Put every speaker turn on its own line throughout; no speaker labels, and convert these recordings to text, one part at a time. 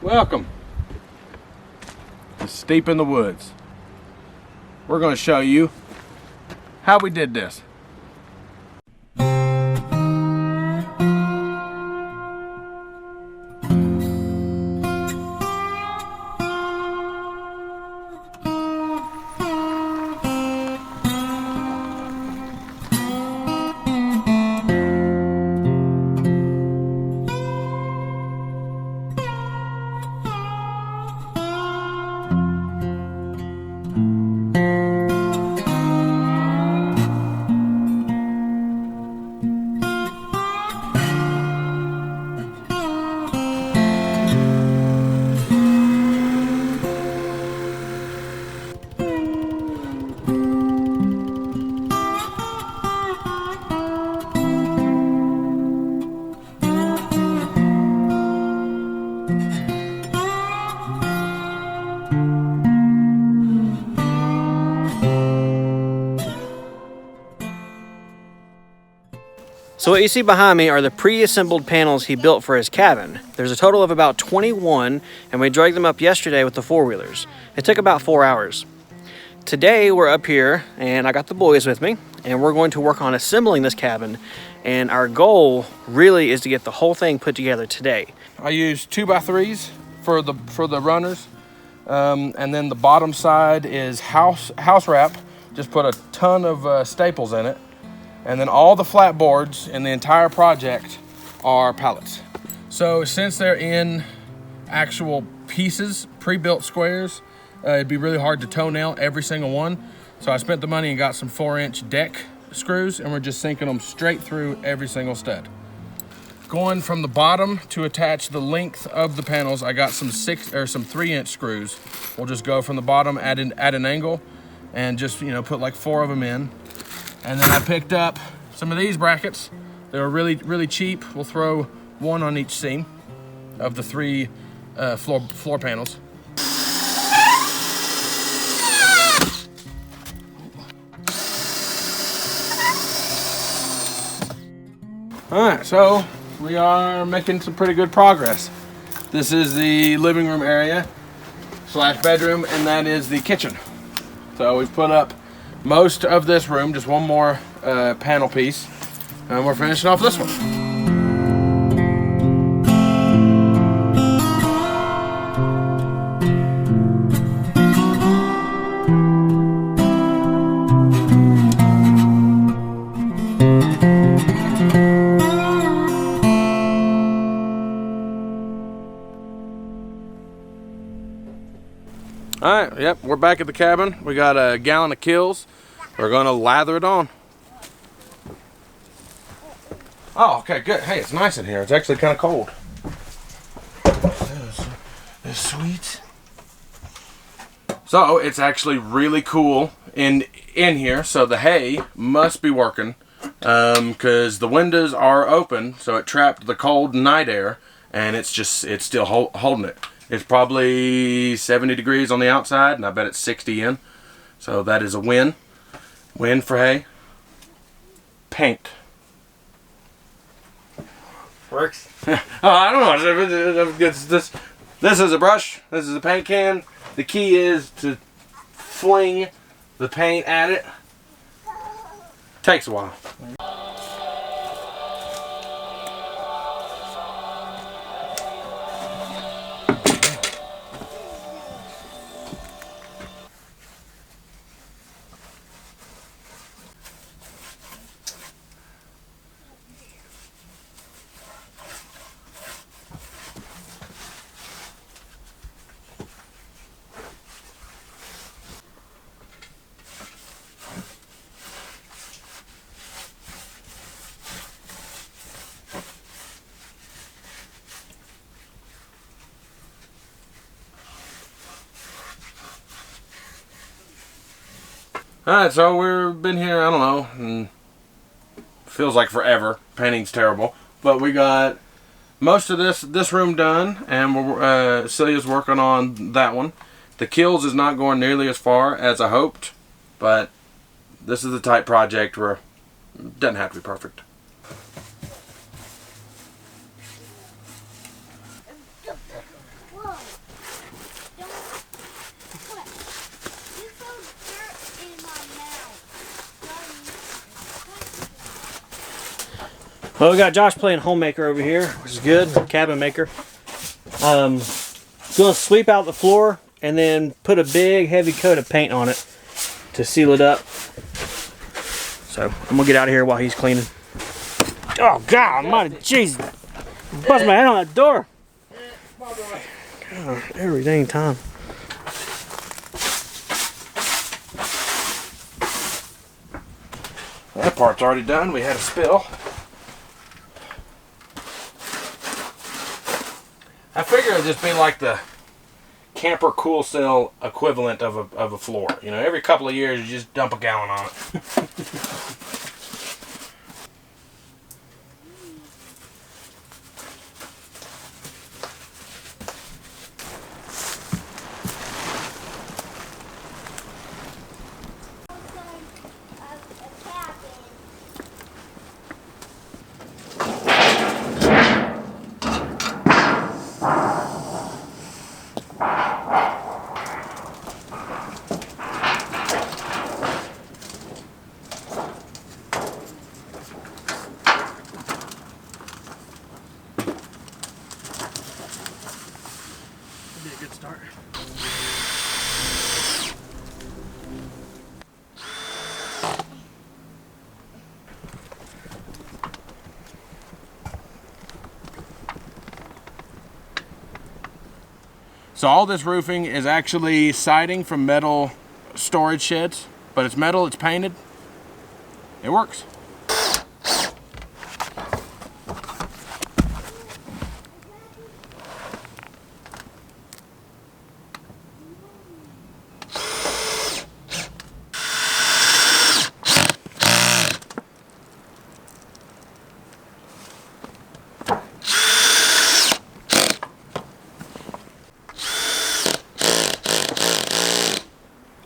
Welcome. It's steep in the woods. We're going to show you how we did this.
So what you see behind me are the pre-assembled panels he built for his cabin. There's a total of about 21, and we dragged them up yesterday with the four-wheelers. It took about 4 hours. Today we're up here, and I got the boys with me, and we're going to work on assembling this cabin, and our goal really is to get the whole thing put together today.
I used 2x3s for the runners, and then the bottom side is house wrap. Just put a ton of staples in it. And then all the flat boards in the entire project are pallets. So since they're in actual pieces, pre-built squares, it'd be really hard to toenail every single one. So I spent the money and got some 4-inch deck screws, and we're just sinking them straight through every single stud. Going from the bottom to attach the length of the panels, I got some 3-inch screws. We'll just go from the bottom at an angle and just, put like 4 of them in. And then I picked up some of these brackets. They were really, really cheap. We'll throw 1 on each seam of the 3 floor panels. All right, so we are making some pretty good progress. This is the living room area / bedroom, and that is the kitchen. So we've put up most of this room, just one more panel piece, and we're finishing off this one. All right, yep, we're back at the cabin. We got a gallon of Kills. We're gonna lather it on. Oh, okay, good. Hey, it's nice in here. It's actually kind of cold. That's sweet. So it's actually really cool in here. So the hay must be working because the windows are open, so it trapped the cold night air, and it's still holding it. It's probably 70 degrees on the outside, and I bet it's 60 in. So that is a win. Win for hay. Paint.
Works.
Oh, I don't know. This is a brush. This is a paint can. The key is to fling the paint at it. Takes a while. Alright, so we've been here, I don't know, and feels like forever. Painting's terrible. But we got most of this room done, and Celia's working on that one. The Kills is not going nearly as far as I hoped, but this is the type project where it doesn't have to be perfect.
Well, we got Josh playing homemaker over here, which is good. Cabin maker. Gonna sweep out the floor and then put a big heavy coat of paint on it to seal it up. So I'm gonna get out of here while he's cleaning. Oh God, almighty Jesus! Bust my head on that door. God, every dang time.
That part's already done. We had a spill. I figure it'd just be like the camper cool cell equivalent of a floor. You know, every couple of years you just dump a gallon on it.
Be a good start.
So all this roofing is actually siding from metal storage sheds, but it's metal, it's painted. It works.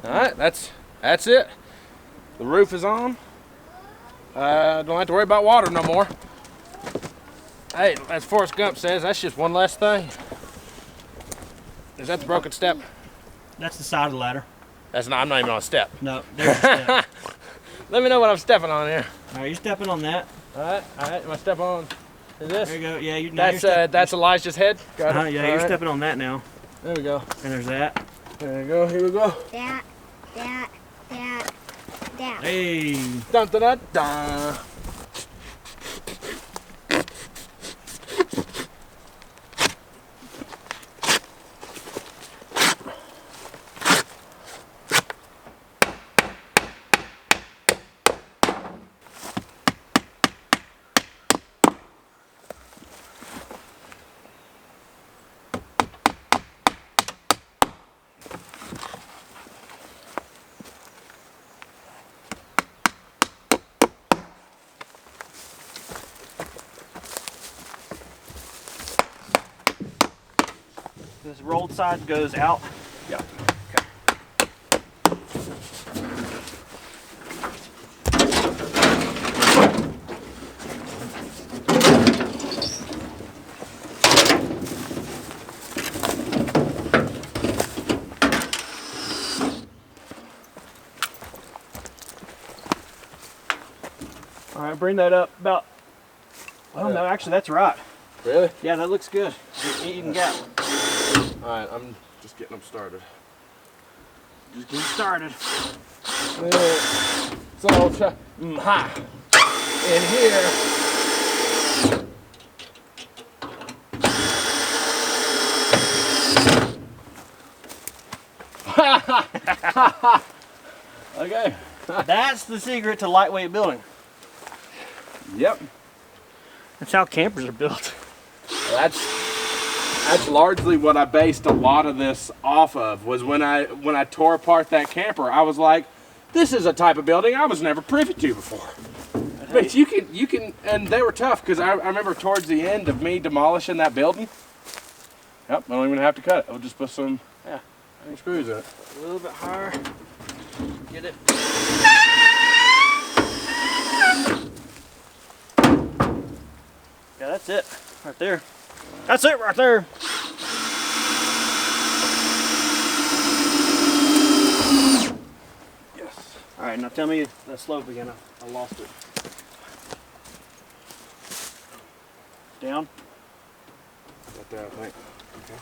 Alright, that's it. The roof is on. Don't have to worry about water no more. Hey, as Forrest Gump says, that's just one less thing. Is that the broken step?
That's the side of the ladder.
That's not, I'm not even on a step.
No, there's the step.
Let me know what I'm stepping on here.
All right, you're stepping on that.
Alright, am I step on? Is this?
There you go. Yeah,
That's Elijah's head? Got it.
Yeah,
All
you're
right.
stepping on that now.
There we go.
And there's that.
There we go, here we go.
That.
Hey.
Dun dun dun dun.
This rolled side goes out.
Yeah.
All right, bring that up about. Well, no, actually, that's right.
Really?
Yeah, that looks good. Even gap.
Alright, I'm just getting them started.
Just getting started.
So, ha! In here. Okay.
That's the secret to lightweight building.
Yep.
That's how campers are built.
That's largely what I based a lot of this off of. Was when I tore apart that camper, I was like, this is a type of building I was never privy to before. But you can, and they were tough because I remember towards the end of me demolishing that building. Yep, I don't even have to cut it. I'll just put some screws in it.
A little bit higher. Get it. Yeah, that's it. Right there. That's it right there.
Yes.
All right, now tell me the slope again. I lost it. Down.
Right there, I think. Okay.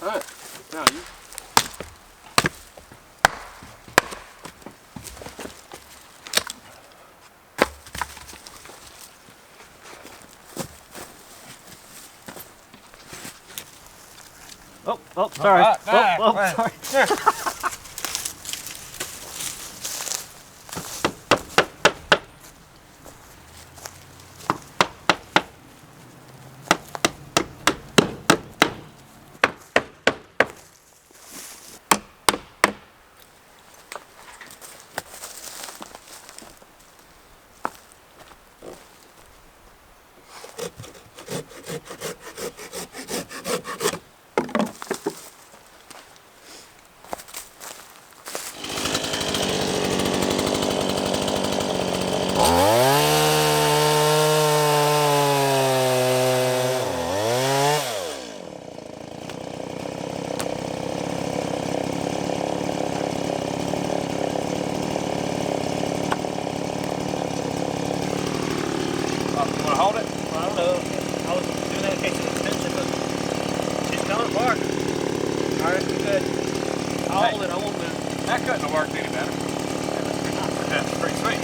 All right. Now you.
Oh, sorry.
Sorry.
Sorry.
You want to hold it?
I don't know. I was doing that in case of extension, but she's coming apart. All right, good. I'll hold it. I won't move.
That couldn't have worked any better. That's pretty sweet.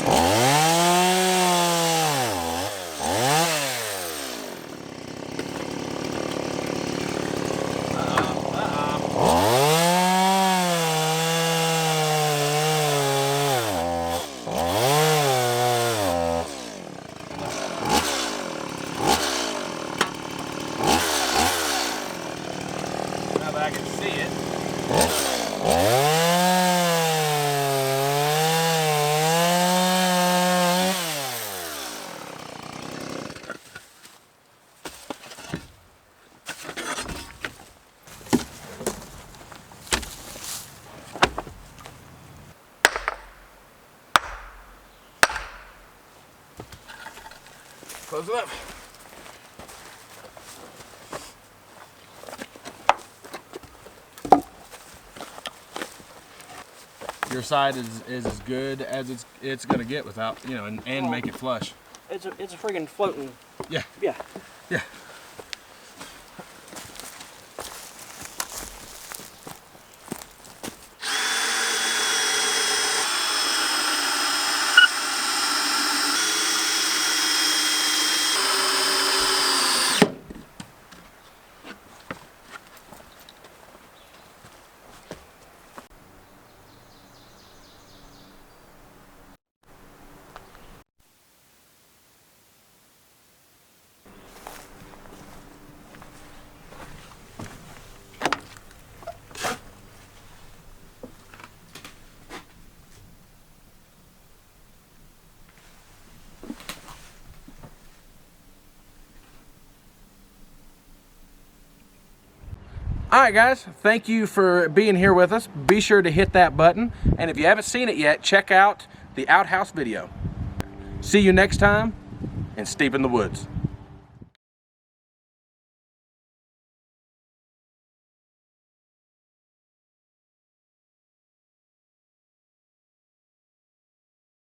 Now that I can see it. Close it up. Your side is as good as it's gonna get without, you know, and make it flush.
It's a friggin' floating.
Yeah.
Yeah.
Yeah. All right, guys, thank you for being here with us. Be sure to hit that button. And if you haven't seen it yet, check out the outhouse video. See you next time in Steep in the Woods.